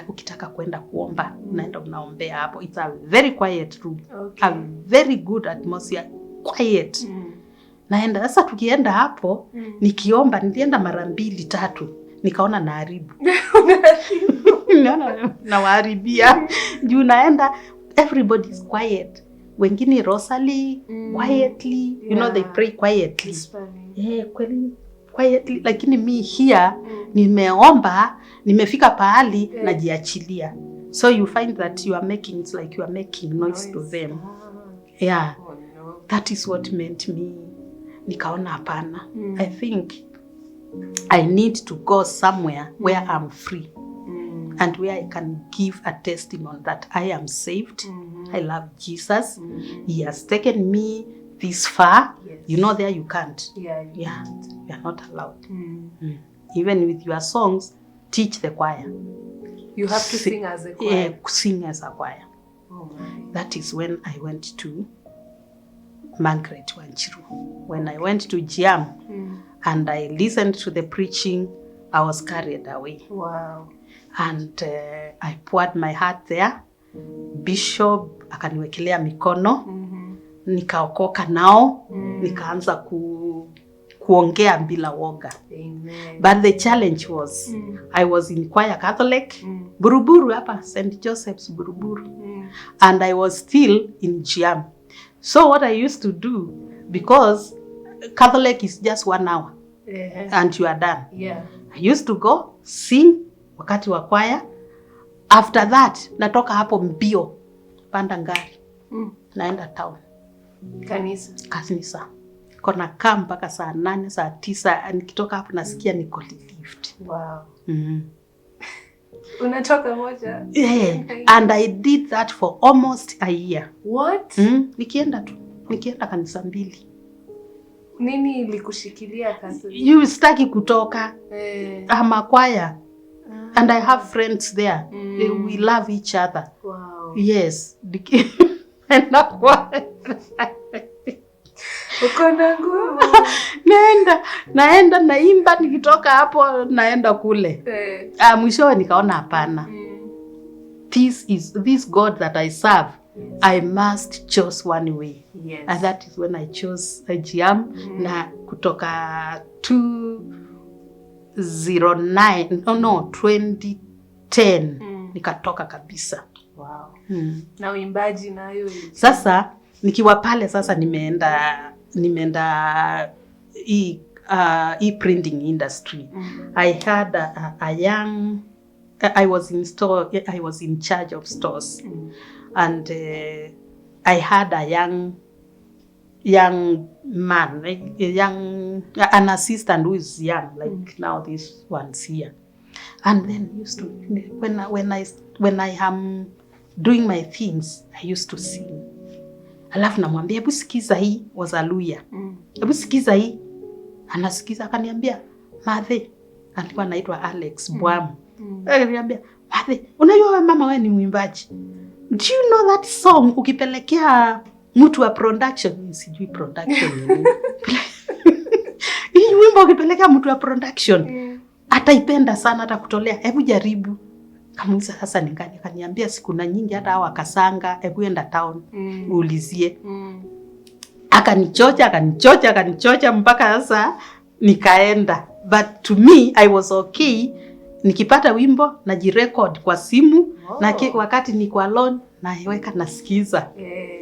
ukitaka kwenda kuomba, unaenda unaombea hapo. It's a very quiet room. Okay. A very good atmosphere, quiet. Naenda sasa, tukienda hapo nikiomba, nilienda mara 2-3, nikaona naharibu. Na waharibia. Juu naenda, everybody is quiet. Wengine Rosalie, quietly, you know, they pray quietly. Kweli quietly, lakini me here nimeomba, nimefika pahali najiachilia. So you find that you are making, it's like you are making noise to them. Yeah. Oh, no. That is what meant me. Nikaona hapana. I think I need to go somewhere where I'm free. And where I can give a testimony that I am saved. I love Jesus. He has taken me this far. Yes. You know, there you can't. Yeah. You are not allowed. Even with your songs, teach the choir. You have to sing as a choir. Sing as a choir. Oh my. That is when I went to Margaret Wanjiru. When I went to Jiam and I listened to the preaching, I was carried away. Wow. And I poured my heart there. Bishop akaniwekelea mikono. Nikaokoka nao. Nikaanza kuongea bila woga. Amen. But the challenge was, I was in choir Catholic, Buruburu hapa, St. Joseph's Buruburu. And I was still in Jiam. So what I used to do, because Catholic is just 1 hour and you are done. Yeah. I used to go sing wakati wa choir. After that, natoka hapo mbio, panda ngari, naenda town. Kanisa. Kona kaa mpaka saa 8, saa 9, nikitoka hapo nasikia niko relieved. Wow. Unatoka moja? Yeah. And I did that for almost a year. What? Nikienda kanisa 2. Nini ilikushikilia kanisa? You staki kutoka. I'm a choir. And I have friends there. We love each other. Wow. Yes. And na choir. Uko na nguvu. Naenda naimba, nikitoka hapo naenda kule. Mwisho nikaona hapana. This God that I serve, I must choose one way. Yes. And that is when I chose Jiam. Na kutoka 2010 nikatoka kabisa. Wow. Na uimbaji nayo. Sasa nikiwa pale sasa nimeenda printing industry. I had a young, I was in charge of stores. And I had a young man, an assistant who is young, like now this one's here. And then used to, when I am doing my things, I used to sing. Alafu namwambia, hebu sikiza hii, was hallelujah. Hebu sikiza hii. Anasikiza, akaniambia, Mathe, alikuwa anaitwa Alex Bwamu. Akaniambia, Mathe, unajua wewe mama, wewe ni mwimbaji. Do you know that song ukipelekea mtu wa production? Sijui production ni nini. Hii wimbo ukipelekea mtu wa production, ataipenda sana, atakutolea. Hebu jaribu. Kamuuliza sasa ni gani? Akaniambia siku na nyingi hata hao akasanga, hebu enda town uulizie. Akanichocha mpaka sasa nikaenda. But to me I was okay. Nikipata wimbo najirecord kwa simu na wakati niko alone naweka nasikiza.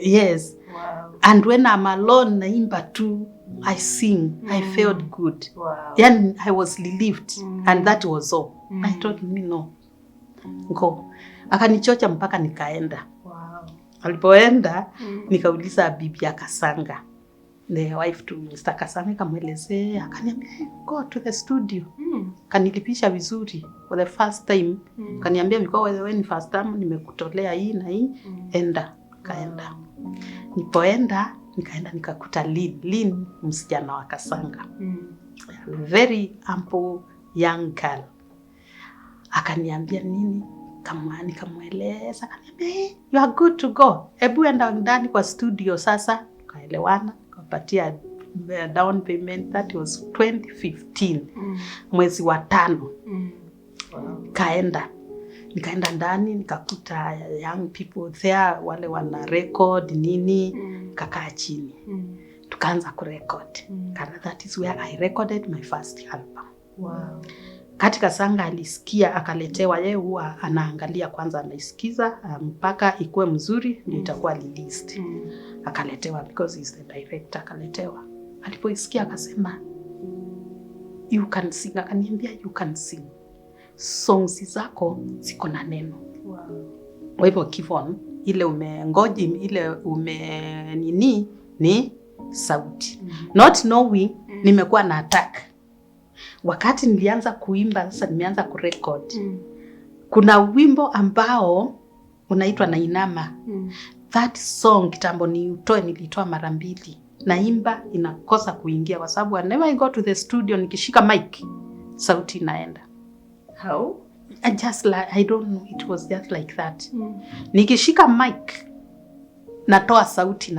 Yes. Wow. And when I'm alone naimba tu, I sing. I felt good. Wow. And I was relieved and that was all. I told me no. Go. Akanichocha mpaka nikaenda. Wow. Alipoenda nikauliza bibi Kasanga, the wife to Mr. Kasanga, kamwelezea, akaniambia go to the studio. Kanilipisha vizuri for the first time. Kaniambia because wewe ni first time nimekutolea hii na hii, enda. Kaenda. Nipoenda nikaenda nikakuta Lynn msichana wa Kasanga. Very ample young girl. Akaniambia nini? Kama nikamweleza, akaniambia you are good to go. Hebu enda ndani kwa studio sasa. Kaelewana, kapatia down payment. That was 2015. Mwezi wa 5. Kaenda. Nikaenda ndani nikakuta young people there, wale wana record nini, kakaa chini. Tukaanza kurecord. That is where I recorded my first album. Wow. Katika Sanga alisikia akaletewa, yeye huwa anaangalia kwanza, anaisikiza mpaka ikuwe mzuri ndio itakuwa released. Akaletewa because he's the director, akaletewa. Alipoisikia akasema you can sing. Akaniambia you can sing. Songs zako ziko na neno. Wow. Kwa hivyo keep on. Ile ni sauti. Not knowing nimekuwa na attack. Wakati nilianza kuimba sasa nimeanza kurecord. Kuna wimbo ambao unaitwa Nainama. That song kitambo nilitoa mara 2. Naimba inakosa kuingia kwa sababu whenever I go to the studio nikishika mic sauti inaenda. How? I don't know, it was just like that. Nikishika mic natoa sauti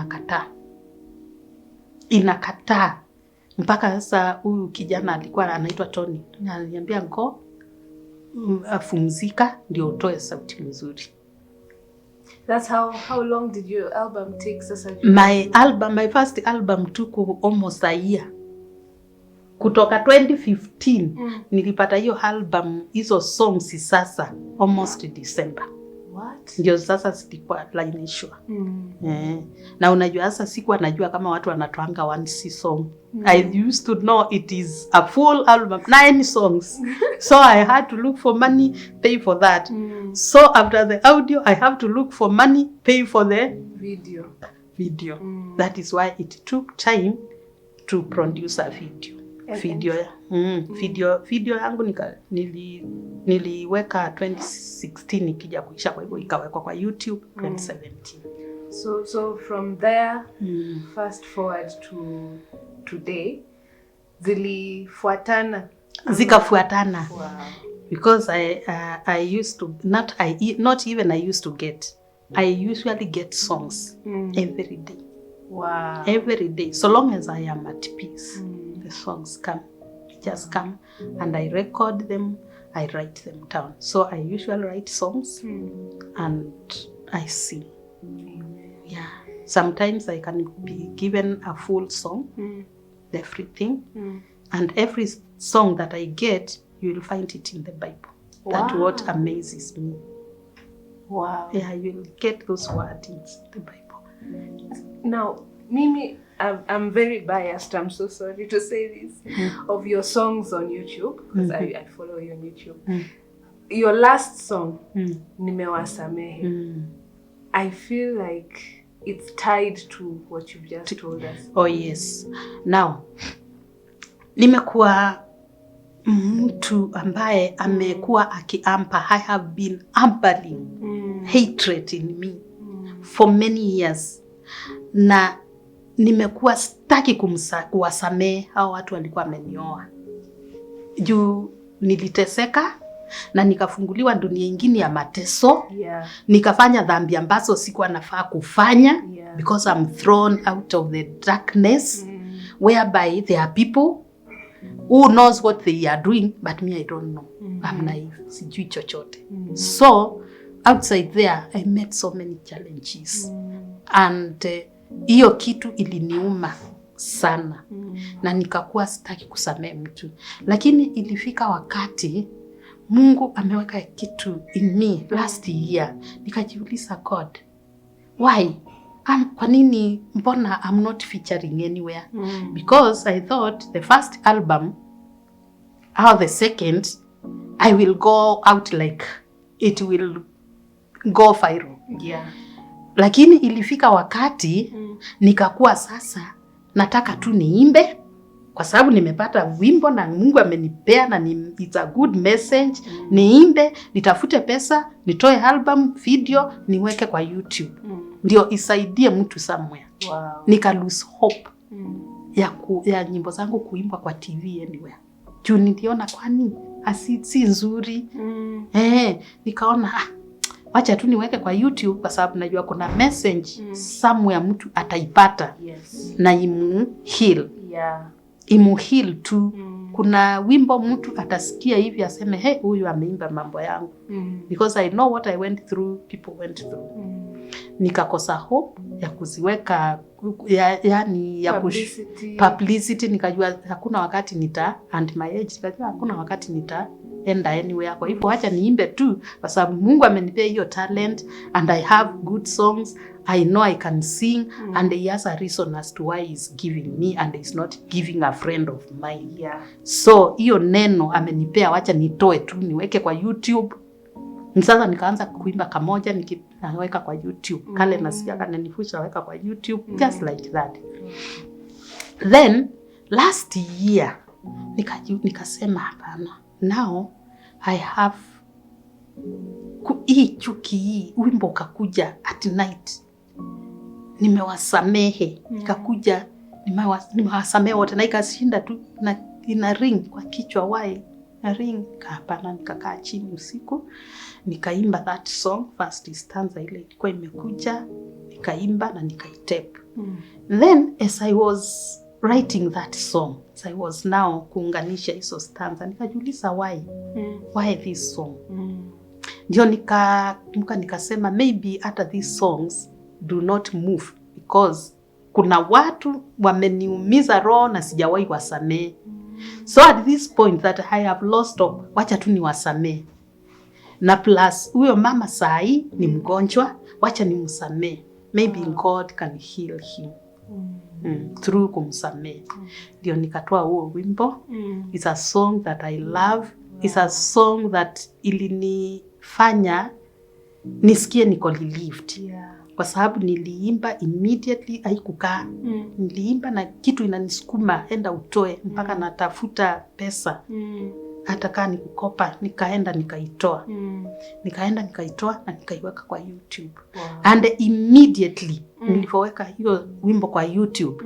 inakataa. Mpaka sasa huyu kijana alikuwa anaitwa Tony. Ananiambia ngo afumzika ndio utoe sauti nzuri. That's how long did your album take sasa? My first album took almost a year. Kutoka 2015 nilipata hiyo album, hizo songs sasa almost December. What? Ndio sasa silikuwa lainishwa. Na unajua sasa sikuwa najua kama watu wanatoanga one song. I used to know it is a full album, 9 songs. So I had to look for money, pay for that. So after the audio, I have to look for money, pay for the video. That is why it took time to produce a video. Video yangu niliweka 2016 ikija kuisha, kwa hivyo ikawekwa kwa YouTube 2017. So from there fast forward to today, zikafuatana. Wow. Because I used to I usually get songs every day. Wow. Every day, so long as I am at peace. The songs just come and I record them, I write them down. So I usually write songs and I sing. Yeah. Sometimes I can be given a full song, everything. And every song that I get, you will find it in the Bible. Wow. That's what amazes me. Wow. Yeah, you will get those words in the Bible. Now, Mimi, I'm very biased, I'm so sorry to say this, of your songs on YouTube, because I follow you on YouTube. Your last song, Nimewasamehe, I feel like it's tied to what you've just told us. Oh yes. Now, nimekuwa mtu ambaye amekuwa akiampa. I have been ampering hatred in me for many years. Na nimekuwa sitaki kuwasamehe hao watu walikuwa wamenioa. Juu niliteseka na nikafunguliwa dunia nyingine ya mateso. Nikafanya dhambi ambazo sikuwa nafaa kufanya because I'm thrown out of the darkness whereby there are people who knows what they are doing, but me I don't know. I'm naive, sijui chochote. So outside there I met so many challenges and hiyo kitu iliniuma sana na nikakuwa sitaki kusamehe mtu, lakini ilifika wakati Mungu ameweka kitu in me last year, nikajiuliza, God, why? Kwa nini mbona I'm not featuring anywhere? Because I thought the first album or the second I will go out like it will go viral. Yeah. Lakini ilifika wakati nikakuwa sasa nataka tu niimbe kwa sababu nimepata wimbo na Mungu amenipea na it's a good message. Niimbe, nitafute pesa, nitoe album, video, niweke kwa YouTube. Ndio isaidie mtu somewhere. Wow. Nika lose hope ya nyimbo zangu kuimbwa kwa TV anywhere. Juu niliona kwani si nzuri. Nikaona wacha tu niweke kwa YouTube kwa sababu najua kuna message somewhere mtu ataipata. Yes. Na imu heal. Yeah. Imu heal tu. Kuna wimbo mtu atasikia hivi aseme, hey, huyu ameimba mambo yangu. Because I know what I went through, people went through. Nikakosa hope ya kuziweka ya publicity. Nikajua hakuna wakati and my age, nikajua hakuna wakati nitaenda anywhere. Kwa hivyo acha niimbe tu kwa sababu Mungu amenipea hiyo talent and I have good songs. I know I can sing and he has a reason as to why he's giving me and he's not giving a friend of mine. Yeah. So hiyo neno amenipea, wacha nitoe tu niweke kwa YouTube. Sasa nikaanza kuimba kamoja nikaweka kwa YouTube. Kale nasikia kananifusha naweka kwa YouTube, just like that. Then last year nikasema hapana. Now I have hii chuki hii wimbo kakuja at night. Nimewasamehe. Nikakuja nimewasamehe wote na ikashinda tu na ina ring kwa kichwa, why? Na ring hapana. Nikakaa chini usiku nikaimba that song, first stanza ile ilikuwa imekuja, nikaimba na nikaitape. Then as I was writing that song, as I was now kuunganisha hizo stanza, nikajiuliza why this song? Ndio nikasema maybe hata these songs do not move because kuna watu wameniumiza roho na sijawahi wasamehe. So at this point that I have lost hope, wacha tu niwasamehe. Na plus huyo mama sai ni mgonjwa, wacha nimsamehe. Maybe God can heal him through kumsamehe. Ndio nikatoa huo wimbo. It's a song that I love. It's a song that ilinifanya nisikie niko relieved. Yeah. Kwa sababu niliimba immediately, haikukaa. Niliimba na kitu inanisukuma enda utoe mpaka natafuta pesa. Hata kama nikukopa, nikaenda nikaitoa. Nikaenda nikaitoa na nikaiweka kwa YouTube. Wow. And immediately nilipoweka hiyo wimbo kwa YouTube,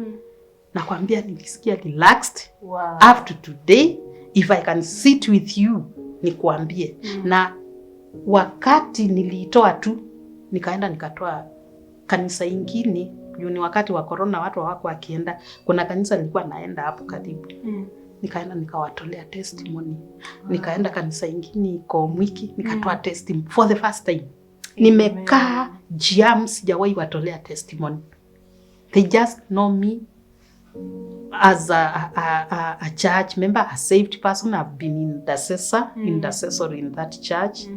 nakwambia nilisikia relaxed. Wow. After today, if I can sit with you, nikuambie. Na wakati niliitoa tu, nikaenda nikatoa kanisa ingine. Ni wakati wa corona watu hawako wakienda. Kuna kanisa nilikuwa naenda hapo karibu. Nikaenda nikawatolea testimony. Nikaenda kanisa ingine iko Mwiki, nikatoa testimony for the first time. Nimekaa jam sijawahi watolea testimony. They just know me as a church member, a saved person. I've been intercessor in that church.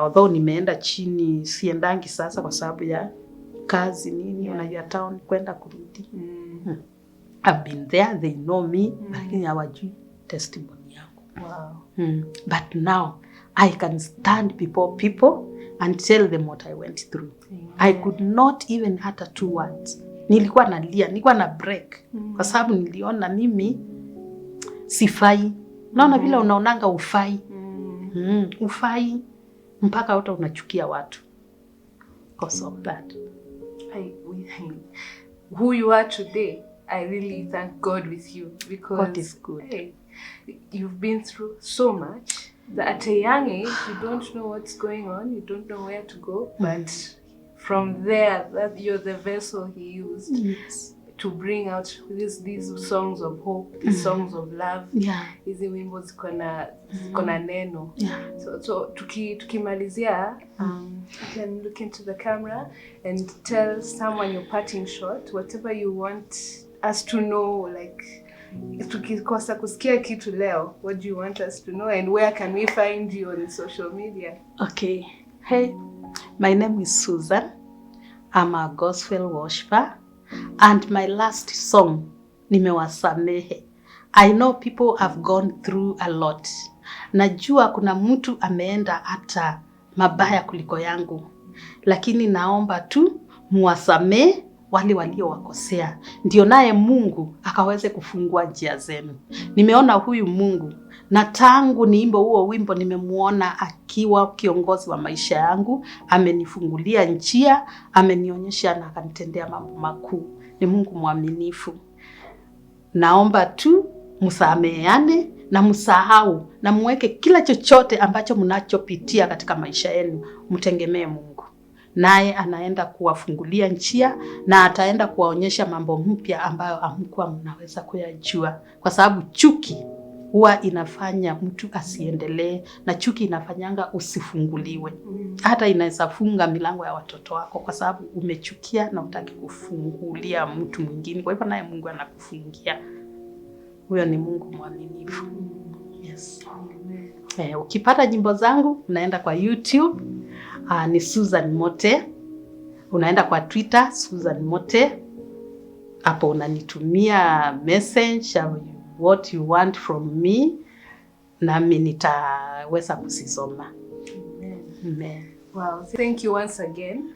Although nimeenda chini, siendangi sasa kwa sababu ya kazi nini, unajua town kwenda kurudi. I've been there, they know me, lakini hawajui testimony yangu. Wow. But now I can stand before people and tell them what I went through. I could not even utter 2 words. Nilikuwa nalia, nilikuwa na break. Kwa sababu niliona mimi sifai. Naona vile unaonanga ufai. Ufai mpaka hata unachukia watu. Because of that. Who you are today, I really thank God with you because God is good. Hey, you've been through so much that at a young age you don't know what's going on, you don't know where to go, but from there that you're the vessel he used to bring out these songs of hope, these songs of love. Yeah. Hizi wimbo ziko na neno. Yeah. So tukimalizia, you can look into the camera and tell someone your parting shot, whatever you want us to know, like tukikosa kusikia kitu leo, what do you want us to know, and where can we find you on social media? Okay. Hey, my name is Susan. I'm a gospel worshiper, and my last song, Nimewasamehe. I know people have gone through a lot. Najua kuna mtu ameenda hata mabaya kuliko yangu, lakini naomba tu muwasamehe wale waliowakosea, ndio naye Mungu akaweze kufungua njia zenu. Nimeona huyu Mungu, na tangu niimbe huo wimbo nimemuona akiwa kiongozi wa maisha yangu. Amenifungulia njia, amenionyesha na akanitendea mambo makuu. Ni Mungu mwaminifu. Naomba tu msameheane na msahau na muweke kila chochote ambacho mnachopitia katika maisha yenu, mtegemee Mungu. Naye anaenda kuwafungulia njia na ataenda kuwaonyesha mambo mpya ambayo hamkuwa mnaweza kuyajua, kwa sababu chuki huwa inafanya mtu asiendelee, na chuki inafanyanga usifunguliwe. Hata inaweza funga milango ya watoto wako kwa sababu umechukia na hutaki kufungulia mtu mwingine. Kwa hivyo naye Mungu anakufungia. Huyo ni Mungu mwaminifu. Yes. Ukipata nyimbo zangu unaenda kwa YouTube, ni Susan Mote. Unaenda kwa Twitter, Susan Mote. Hapo unanitumia message what you want from me, nami nitaweza kusisoma. Amen. Wow, thank you once again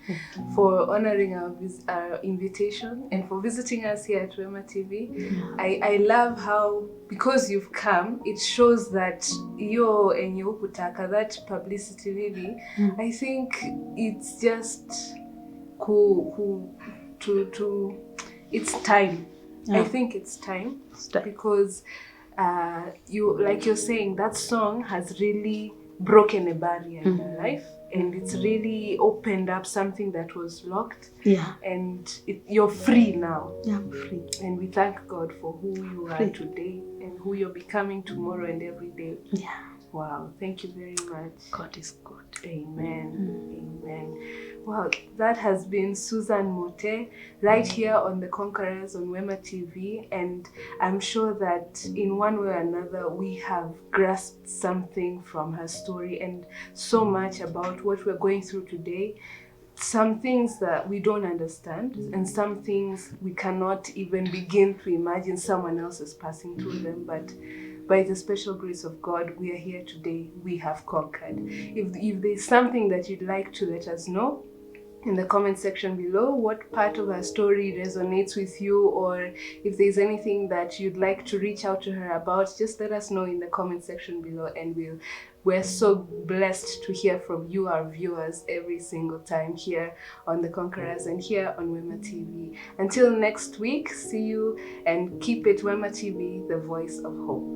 for honoring our invitation and for visiting us here at Wema TV. I love how, because you've come, it shows that you're and you kutaka that publicity really. I think it's just it's time. Yeah. I think it's time because you're saying, that song has really broken a barrier in your life, and it's really opened up something that was locked. Yeah. And you're free now. Yeah, I'm free. And we thank God for who you are today and who you're becoming tomorrow and every day. Yeah. Wow, thank you very much. God is good. Amen. Amen. Well, that has been Susan Mote right here on the Conquerors on Wema TV, and I'm sure that in one way or another we have grasped something from her story and so much about what we're going through today. Some things that we don't understand, and some things we cannot even begin to imagine someone else is passing through them, but by the special grace of God, we are here today. We have conquered. If there's something that you'd like to let us know in the comment section below, what part of her story resonates with you, or if there's anything that you'd like to reach out to her about, just let us know in the comment section below, and we're so blessed to hear from you, our viewers, every single time here on The Conquerors and here on Wema TV. Until next week, see you, and keep it Wema TV, the voice of hope.